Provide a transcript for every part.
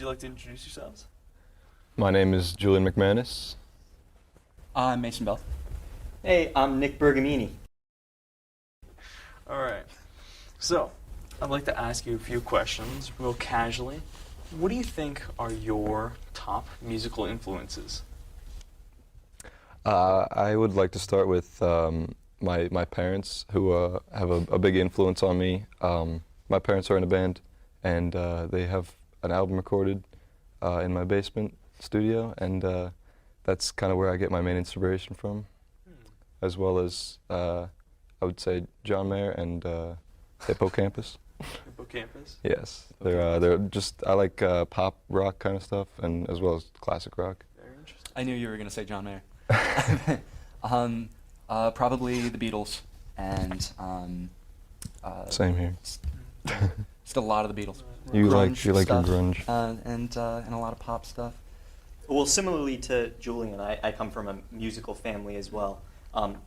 you like to introduce yourselves? My name is Julian McManus. I'm Mason Bell. Hey, I'm Nick Bergamini. All right. So, I'd like to ask you a few questions, real casually. What do you think are your top musical influences? I would like to start with my parents, who have a big influence on me. My parents are in a band, and they have an album recorded in my basement studio, and that's kind of where I get my main inspiration from, as well as I would say John Mayer and Hippocampus. Hippocampus? Yes, they're just, I like pop rock kind of stuff, and as well as classic rock. Very interesting. I knew you were going to say John Mayer. Probably the Beatles and Same here. still a lot of the Beatles. You Grunge like your stuff, grunge. and a lot of pop stuff. Well, similarly to Julian, I come from a musical family as well.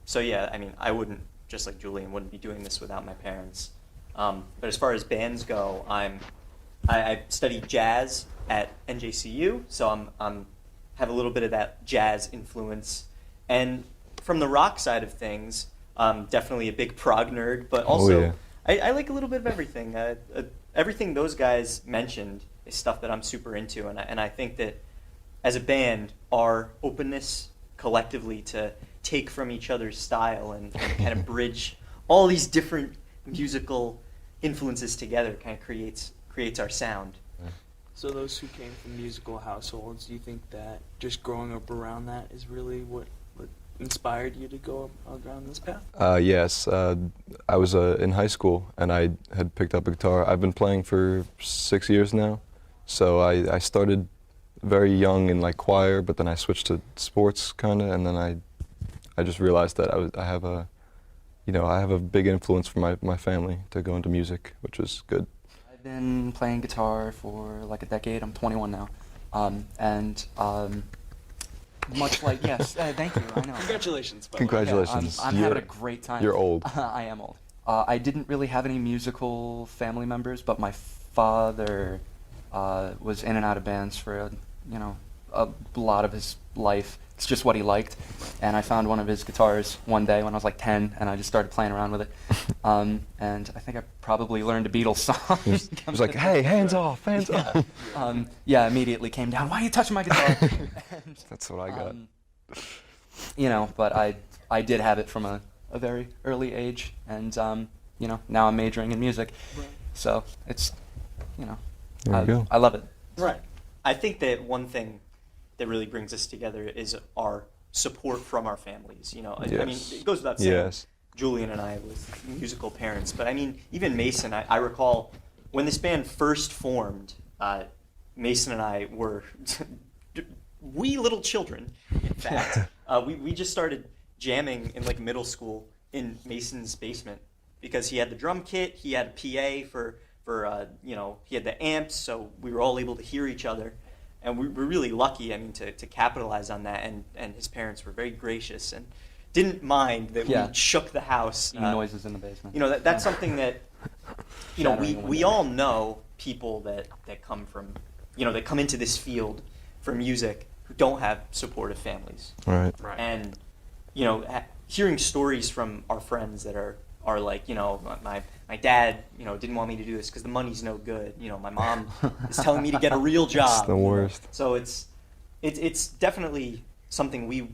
So yeah, I mean, I wouldn't, just like Julian, wouldn't be doing this without my parents. But as far as bands go, I studied jazz at NJCU, so I'm have a little bit of that jazz influence. And from the rock side of things, definitely a big prog nerd, but also yeah. I like a little bit of everything. Everything those guys mentioned is stuff that I'm super into, and I think that as a band, our openness collectively to take from each other's style and kind of bridge all these different musical influences together kind of creates our sound. So those who came from musical households, do you think that just growing up around that is really what inspired you to go around this path? Yes, I was in high school and I had picked up a guitar. I've been playing for 6 years now, so I started very young in like choir, but then I switched to sports kind of, and then I just realized that I have a big influence from my family to go into music, which was good. I've been playing guitar for like a decade. I'm 21 now, and much like yes, thank you. I know. Congratulations. By Congratulations. Yeah, I'm having a great time. You're old. I am old. I didn't really have any musical family members, but my father was in and out of bands for a lot of his life. It's just what he liked, and I found one of his guitars one day when I was like 10, and I just started playing around with it. And I think I probably learned a Beatles song. He was like, "Hey, hands off, hands off." Yeah, immediately came down. Why are you touching my guitar? And, That's what I got. But I did have it from a very early age, and now I'm majoring in music. Right. So it's There you go. I love it. Right. I think that one thing that really brings us together is our support from our families. I mean, Yes. it goes without saying. Yes. Julian and I with musical parents, but I mean, even Mason. I recall when this band first formed. Mason and I were wee little children. In fact, we just started jamming in like middle school in Mason's basement because he had the drum kit, he had a PA for he had the amps, so we were all able to hear each other. And we were really lucky, I mean, to capitalize on that. And his parents were very gracious and didn't mind that Yeah. we shook the house. Noises in the basement. That's something that, Shattering a we window. all know people that come from, that come into this field for music who don't have supportive families. Right. Right. And, hearing stories from our friends that are like, my dad, didn't want me to do this because the money's no good. My mom is telling me to get a real job. It's the worst. So it's definitely something we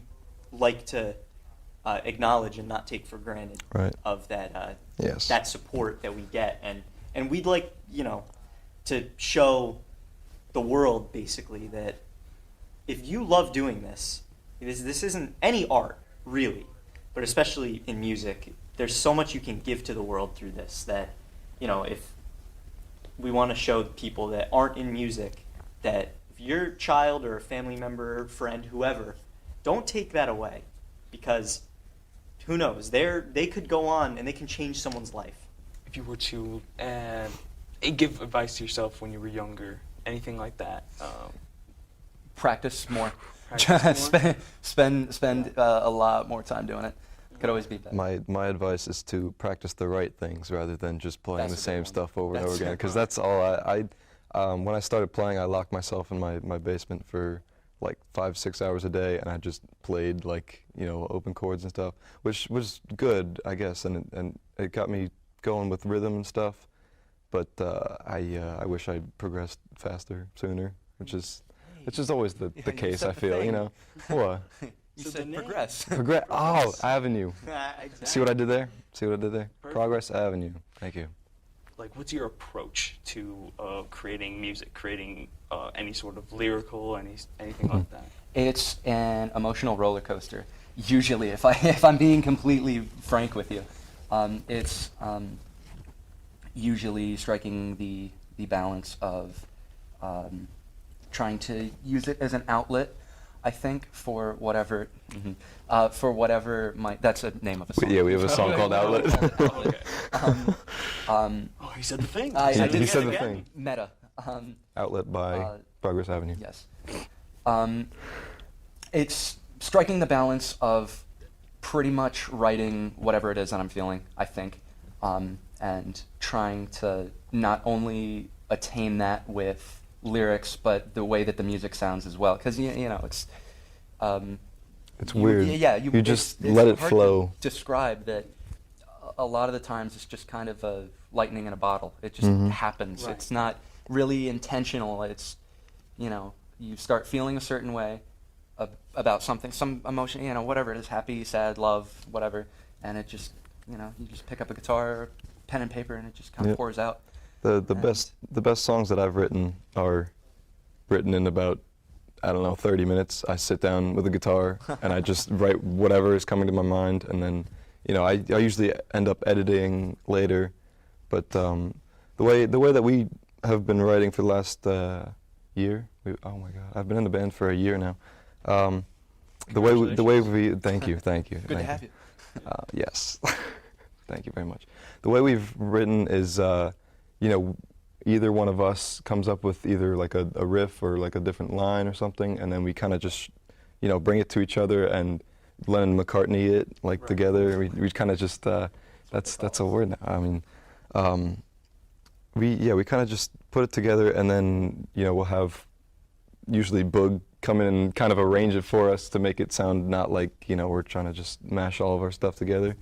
like to acknowledge and not take for granted. Right. Of that Yes. that support that we get, and we'd like to show the world basically that if you love doing this isn't any art really, but especially in music. There's so much you can give to the world through this that, if we want to show people that aren't in music that if your child or a family member, friend, whoever, don't take that away, because who knows, they could go on and they can change someone's life. If you were to give advice to yourself when you were younger, anything like that? Practice more. Practice more? spend a lot more time doing it. Could always be better. My advice is to practice the right things rather than just playing That's the a good same one. stuff over and That's over again, a because good one. that's all When I started playing, I locked myself in my basement for like 5-6 hours a day, and I just played like, you know, open chords and stuff, which was good, I guess, and it got me going with rhythm and stuff. But I wish I'd progressed faster, sooner, which is it's just always the Yeah, you case, said I the feel, you thing. know. What? You So the said name- progress. Progress. Oh, Avenue. Exactly. See what I did there? See what I did there? Perfect. Progress Avenue. Thank you. Like, what's your approach to creating music, creating any sort of lyrical, anything like that? It's an emotional roller coaster. Usually, if I'm being completely frank with you, it's usually striking the balance of trying to use it as an outlet, I think, for whatever that's a name of a song. Yeah, we have a song called Outlet. Okay. Um, Oh, he said the thing. I did He say said it the again. thing. Meta. Outlet by Progress Avenue. Yes. It's striking the balance of pretty much writing whatever it is that I'm feeling, I think, and trying to not only attain that with lyrics, but the way that the music sounds as well. Because, you know, it's... It's you- weird. Yeah, You just it's let it hard to flow. describe that a lot of the times it's just kind of a lightning in a bottle. It just Mhm. happens. Right. It's not really intentional. It's, you know, you start feeling a certain way about something, some emotion, you know, whatever it is, happy, sad, love, whatever, and it just, you know, you just pick up a guitar, pen and paper, and it just kind of Yep. pours out. The And- best songs that I've written are written in about, I don't know, 30 minutes. I sit down with a guitar and I just write whatever is coming to my mind, and then, you know, I usually end up editing later. But the way that we have been writing for the last year, oh my God, I've been in the band for a year now. The way we thank you. Good thank to have you. Yes. Thank you very much. The way we've written is, you know, either one of us comes up with either like a riff or like a different line or something, and then we kind of just, you know, bring it to each other and Lennon McCartney it like Right. together. We kind of just that's a word now. I mean, we kind of just put it together, and then, you know, we'll have usually Boog come in and kind of arrange it for us to make it sound not like, you know, we're trying to just mash all of our stuff together.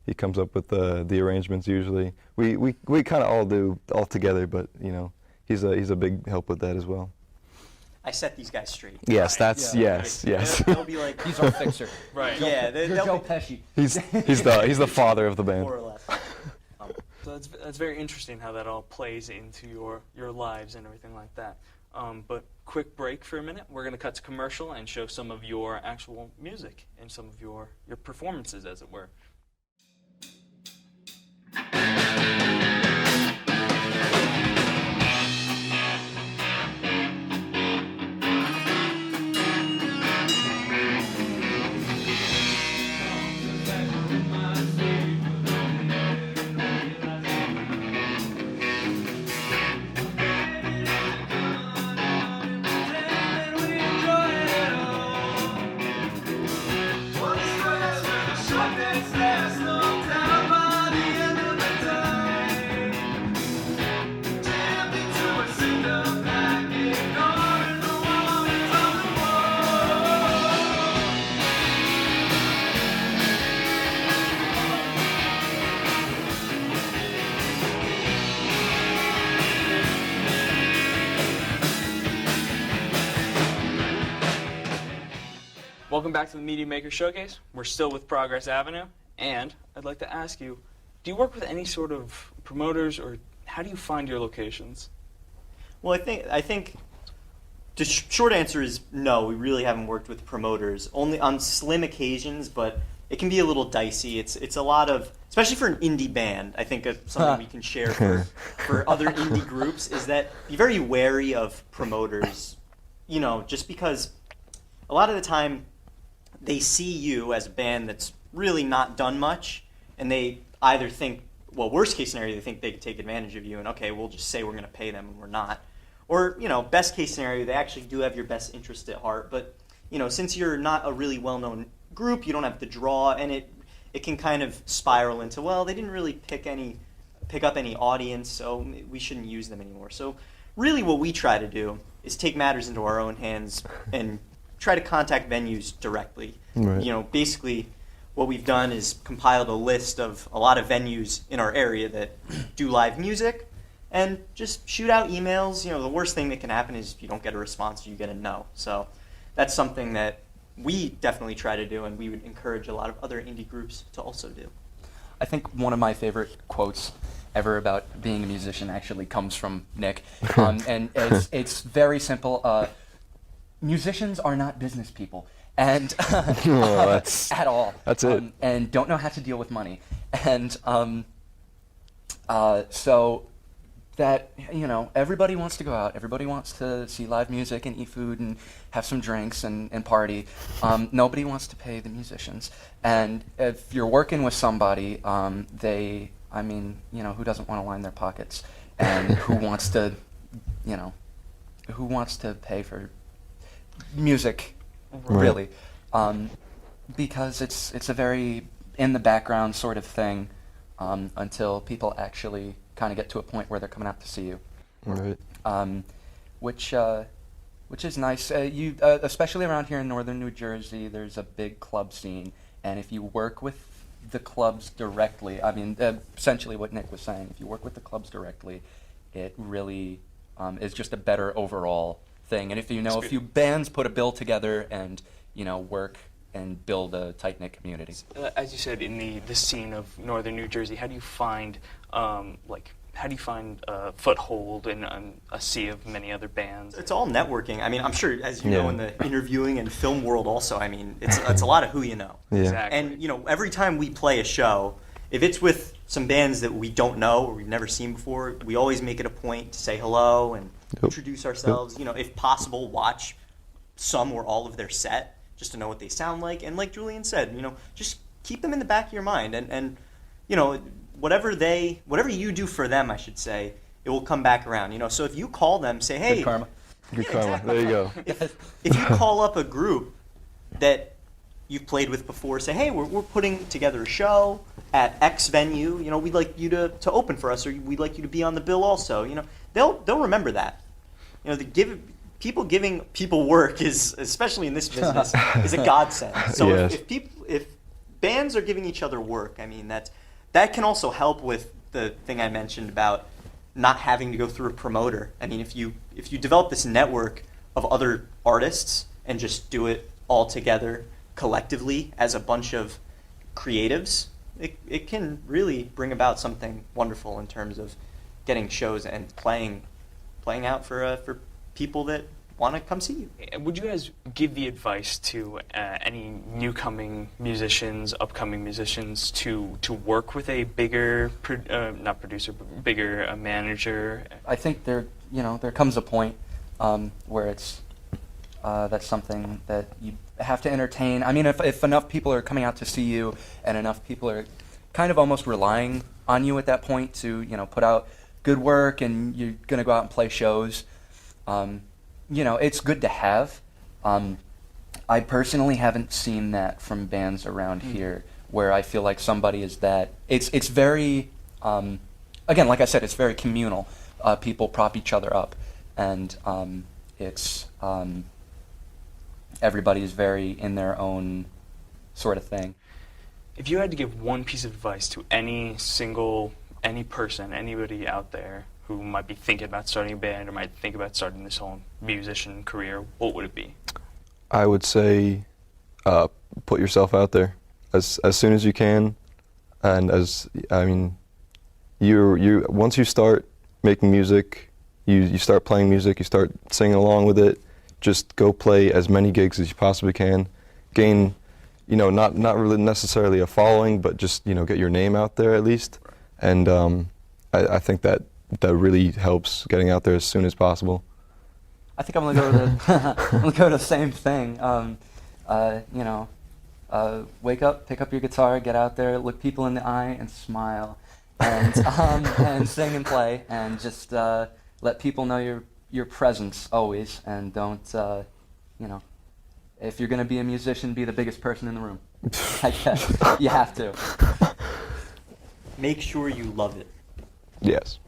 He comes up with the arrangements usually. We kind of all do all together, but, you know, he's a big help with that as well. I set these guys straight. Yes, that's Yeah. yes. They'll be like, He's our fixer. Right. yeah, You're they'll Joe be Pesci. he's the father of the band. more or less. So that's very interesting how that all plays into your lives and everything like that. But quick break for a minute. We're going to cut to commercial and show some of your actual music and some of your performances, as it were. Welcome back to the Media Maker Showcase. We're still with Progress Avenue, and I'd like to ask you, do you work with any sort of promoters, or how do you find your locations? Well, I think the short answer is no. We really haven't worked with promoters, only on slim occasions, but it can be a little dicey. It's a lot of, especially for an indie band. I think something we can share for other indie groups is that be very wary of promoters. You know, just because a lot of the time they see you as a band that's really not done much, and they either think, well, worst case scenario, they think they could take advantage of you, and okay, we'll just say we're going to pay them, and we're not. Or, you know, best case scenario, they actually do have your best interest at heart, but, you know, since you're not a really well-known group, you don't have the draw, and it can kind of spiral into, well, they didn't really pick up any audience, so we shouldn't use them anymore. So really what we try to do is take matters into our own hands and try to contact venues directly. Right. You know, basically what we've done is compiled a list of a lot of venues in our area that do live music and just shoot out emails. You know, the worst thing that can happen is if you don't get a response, you get a no. So that's something that we definitely try to do, and we would encourage a lot of other indie groups to also do. I think one of my favorite quotes ever about being a musician actually comes from Nick, and it's very simple. Musicians are not business people, and at all. That's it. And don't know how to deal with money, and so that, you know, everybody wants to go out, everybody wants to see live music and eat food and have some drinks and party. Nobody wants to pay the musicians. And if you're working with somebody, I mean, you know, who doesn't want to line their pockets? And who wants to, you know, who wants to pay for music, Right. really? Because it's a very in the background sort of thing until people actually kind of get to a point where they're coming out to see you, Right. which is nice. Especially around here in northern New Jersey, there's a big club scene, and if you work with the clubs directly, I mean, essentially what Nick was saying, if you work with the clubs directly, it really is just a better overall thing. And if you know, a few bands put a bill together and, you know, work and build a tight-knit community. As you said, in the scene of northern New Jersey, how do you find a foothold in a sea of many other bands? It's all networking. I mean, I'm sure, as you Yeah. know, in the interviewing and film world also, I mean, it's a lot of who you know. Yeah. Exactly. And, you know, every time we play a show, if it's with some bands that we don't know or we've never seen before, we always make it a point to say hello and Yep. introduce ourselves. You know, if possible, watch some or all of their set just to know what they sound like. And like Julian said, you know, just keep them in the back of your mind. And you know, whatever you do for them, I should say, it will come back around. You know, so if you call them, say, hey, Good karma. Good Yeah, karma. exactly. There you go. if you call up a group that you've played with before, say, hey, we're putting together a show at X venue, you know, we'd like you to open for us, or we'd like you to be on the bill also. You know, they'll remember that. You know, people giving people work is, especially in this business, is a godsend. So Yes. if bands are giving each other work, I mean, that can also help with the thing I mentioned about not having to go through a promoter. I mean, if you develop this network of other artists and just do it all together collectively as a bunch of creatives, it can really bring about something wonderful in terms of getting shows and playing out for people that want to come see you. Would you guys give the advice to any newcoming musicians, upcoming musicians, to work with a bigger, not producer, but bigger manager? I think there comes a point where it's that's something that you have to entertain. I mean, if enough people are coming out to see you, and enough people are kind of almost relying on you at that point to, you know, put out good work, and you're going to go out and play shows, you know, it's good to have. I personally haven't seen that from bands around here, where I feel like somebody is that. It's very, again, like I said, it's very communal. People prop each other up, and it's everybody is very in their own sort of thing. If you had to give one piece of advice to any person, anybody out there who might be thinking about starting a band or might think about starting this whole musician career, what would it be? I would say put yourself out there as soon as you can, and you once you start making music, you start playing music, you start singing along with it. Just go play as many gigs as you possibly can. Gain, you know, not really necessarily a following, but just, you know, get your name out there at least. And I think that really helps getting out there as soon as possible. I think I'm gonna go to the same thing. You know, wake up, pick up your guitar, get out there, look people in the eye, and smile, and and sing and play, and just let people know your presence always, and don't, you know, if you're gonna be a musician, be the biggest person in the room. I guess you have to. Make sure you love it. Yes.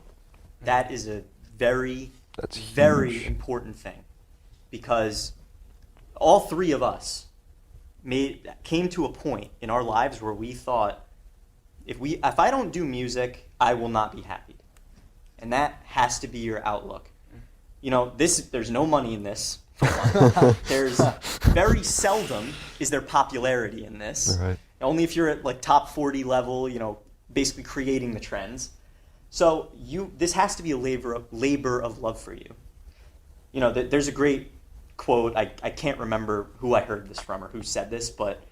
That is a very That's very huge. important thing, because all three of us came to a point in our lives where we thought, if I don't do music, I will not be happy. And that has to be your outlook. You know, there's no money in this. For one. There's very seldom is there popularity in this. Right. Only if you're at like top 40 level, you know, basically creating the trends. So this has to be a labor of love for you. You know, there's a great quote. I can't remember who I heard this from or who said this, but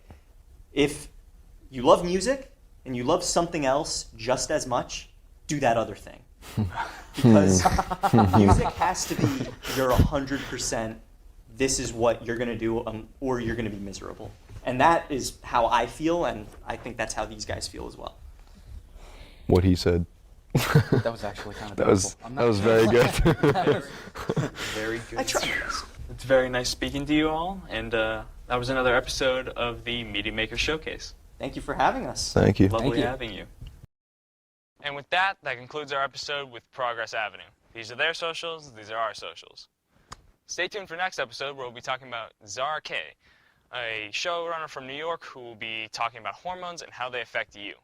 if you love music and you love something else just as much, do that other thing. Because music has to be your 100%. This is what you're going to do, or you're going to be miserable. And that is how I feel, and I think that's how these guys feel as well. What he said. That was actually kind of That was beautiful. I'm that not was sure. very good. Very good. I tried. It's very nice speaking to you all, and that was another episode of the Media Maker Showcase. Thank you for having us. Thank you. Lovely you. having you. And with that, that concludes our episode with Progress Avenue. These are their socials, these are our socials. Stay tuned for next episode where we'll be talking about Zara Kay, a showrunner from New York who will be talking about hormones and how they affect you.